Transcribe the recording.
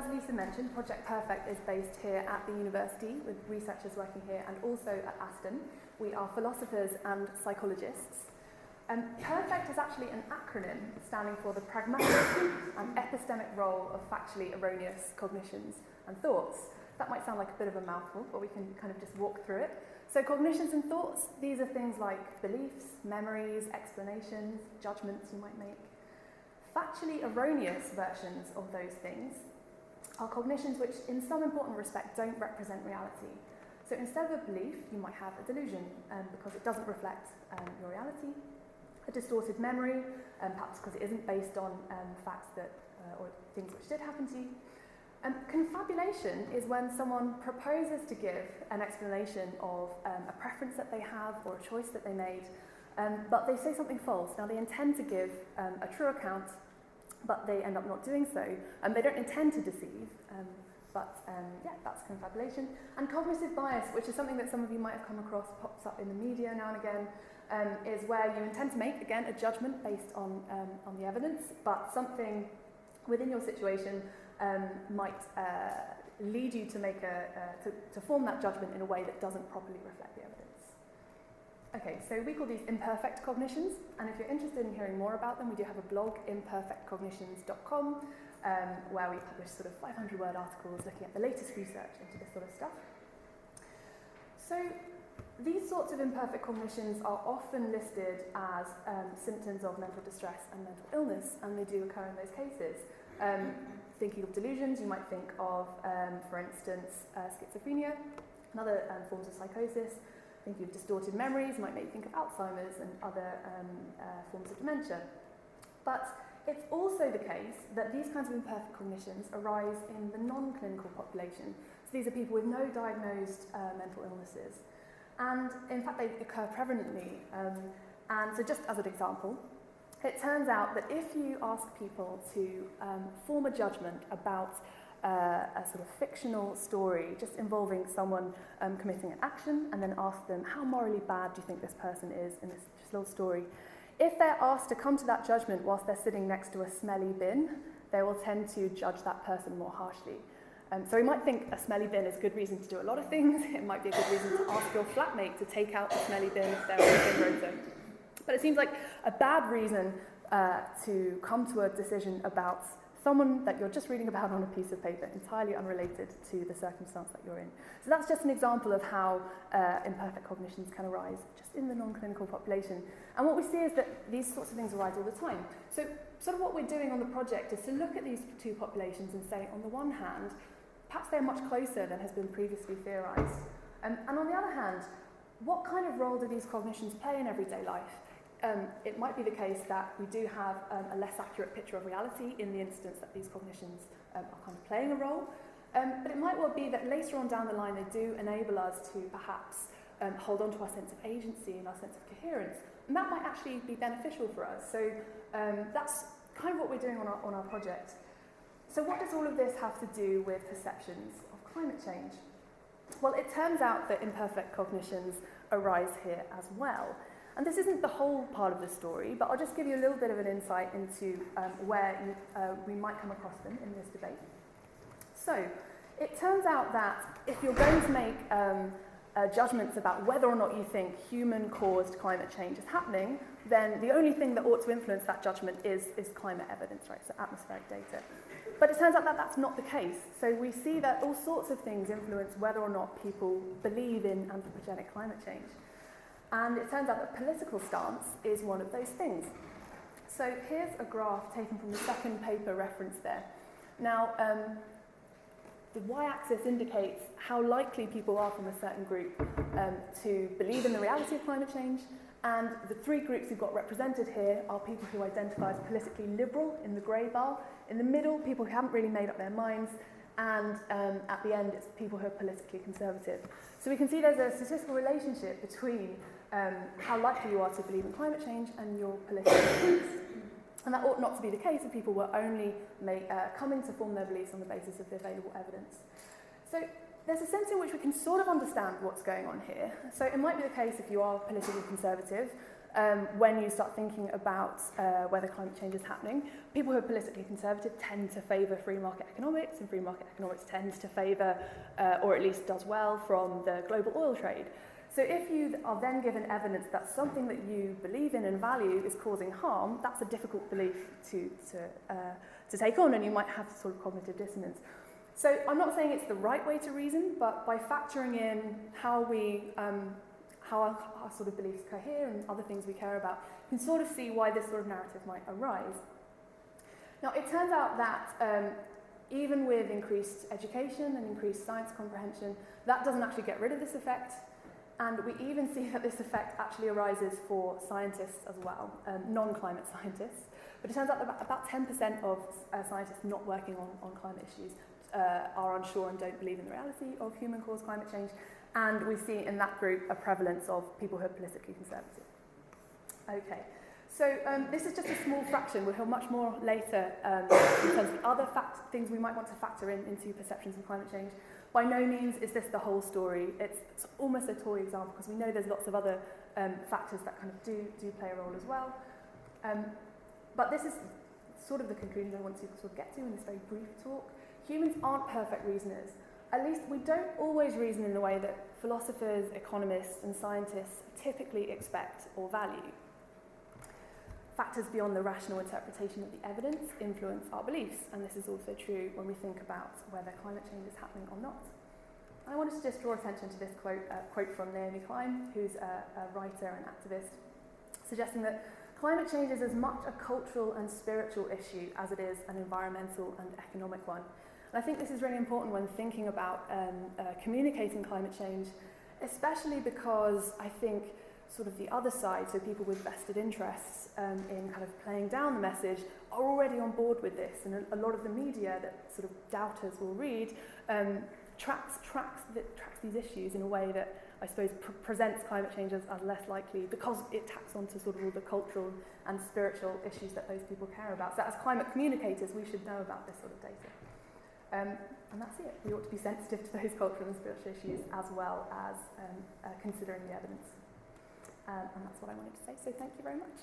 as Lisa mentioned, Project Perfect is based here at the university with researchers working here and also at Aston. We are philosophers and psychologists. Perfect is actually an acronym standing for the pragmatic and epistemic role of factually erroneous cognitions and thoughts. That might sound like a bit of a mouthful, but we can kind of just walk through it. So cognitions and thoughts, these are things like beliefs, memories, explanations, judgments you might make. Factually erroneous versions of those things are cognitions which in some important respect don't represent reality. So instead of a belief, you might have a delusion because it doesn't reflect your reality. A distorted memory, perhaps because it isn't based on facts that or things which did happen to you. Confabulation is when someone proposes to give an explanation of a preference that they have or a choice that they made, but they say something false. Now they intend to give a true account, but they end up not doing so. They don't intend to deceive, yeah, that's confabulation. And cognitive bias, which is something that some of you might have come across, pops up in the media now and again, is where you intend to make, again, a judgment based on the evidence, but something within your situation might lead you to make to form that judgment in a way that doesn't properly reflect the evidence. Okay, so we call these imperfect cognitions, and if you're interested in hearing more about them, we do have a blog, imperfectcognitions.com, where we publish sort of 500-word articles looking at the latest research into this sort of stuff. So these sorts of imperfect cognitions are often listed as symptoms of mental distress and mental illness, and they do occur in those cases. Thinking of delusions, you might think of, for instance, schizophrenia and other forms of psychosis. Thinking of distorted memories might make you think of Alzheimer's and other forms of dementia. But it's also the case that these kinds of imperfect cognitions arise in the non-clinical population. So these are people with no diagnosed mental illnesses. And in fact, they occur prevalently. And so just as an example, it turns out that if you ask people to form a judgment about a sort of fictional story just involving someone committing an action, and then ask them, how morally bad do you think this person is in this little story? If they're asked to come to that judgment whilst they're sitting next to a smelly bin, they will tend to judge that person more harshly. So we might think a smelly bin is a good reason to do a lot of things. It might be a good reason to ask your flatmate to take out the smelly bin if they're on the bin rotor. But it seems like a bad reason to come to a decision about someone that you're just reading about on a piece of paper, entirely unrelated to the circumstance that you're in. So that's just an example of how imperfect cognitions can arise just in the non-clinical population. And what we see is that these sorts of things arise all the time. So sort of what we're doing on the project is to look at these two populations and say, on the one hand, perhaps they're much closer than has been previously theorised. And on the other hand, what kind of role do these cognitions play in everyday life? It might be the case that we do have a less accurate picture of reality in the instance that these cognitions are kind of playing a role. But it might well be that later on down the line they do enable us to perhaps hold on to our sense of agency and our sense of coherence. And that might actually be beneficial for us. So that's kind of what we're doing on our project. So what does all of this have to do with perceptions of climate change? Well, it turns out that imperfect cognitions arise here as well. And this isn't the whole part of the story, but I'll just give you a little bit of an insight into where we might come across them in this debate. So, it turns out that if you're going to make judgments about whether or not you think human-caused climate change is happening, then the only thing that ought to influence that judgment is climate evidence, right? So atmospheric data. But it turns out that that's not the case. So we see that all sorts of things influence whether or not people believe in anthropogenic climate change. And it turns out that political stance is one of those things. So here's a graph taken from the second paper reference there. Now, the y-axis indicates how likely people are from a certain group to believe in the reality of climate change. And the three groups we've got represented here are people who identify as politically liberal in the grey bar. In the middle, people who haven't really made up their minds. And at the end, it's people who are politically conservative. So we can see there's a statistical relationship between how likely you are to believe in climate change and your political beliefs. And that ought not to be the case if people were only coming to form their beliefs on the basis of the available evidence. So there's a sense in which we can sort of understand what's going on here. So it might be the case if you are politically conservative, when you start thinking about whether climate change is happening. People who are politically conservative tend to favour free market economics, and free market economics tends to favour, or at least does well, from the global oil trade. So if you are then given evidence that something that you believe in and value is causing harm, that's a difficult belief to take on, and you might have sort of cognitive dissonance. So I'm not saying it's the right way to reason, but by factoring in how our sort of beliefs cohere and other things we care about, you can sort of see why this sort of narrative might arise. Now, it turns out that even with increased education and increased science comprehension, that doesn't actually get rid of this effect. And we even see that this effect actually arises for scientists as well, non-climate scientists. But it turns out that about 10% of scientists not working on climate issues are unsure and don't believe in the reality of human-caused climate change. And we see in that group a prevalence of people who are politically conservative. Okay, so this is just a small fraction. We'll hear much more later in terms of other things we might want to factor into perceptions of climate change. By no means is this the whole story. It's almost a toy example because we know there's lots of other factors that kind of do play a role as well. But this is sort of the conclusion I want to sort of get to in this very brief talk. Humans aren't perfect reasoners. At least we don't always reason in the way that philosophers, economists, and scientists typically expect or value. Factors beyond the rational interpretation of the evidence influence our beliefs, and this is also true when we think about whether climate change is happening or not. I wanted to just draw attention to this quote from Naomi Klein, who's a writer and activist, suggesting that climate change is as much a cultural and spiritual issue as it is an environmental and economic one. And I think this is really important when thinking about communicating climate change, especially because I think sort of the other side, so people with vested interests in kind of playing down the message, are already on board with this. And a lot of the media that sort of doubters will read tracks these issues in a way that I suppose presents climate change as less likely because it tacks onto sort of all the cultural and spiritual issues that those people care about. So as climate communicators, we should know about this sort of data. And that's it. We ought to be sensitive to those cultural and spiritual issues as well as considering the evidence. And that's what I wanted to say. So thank you very much.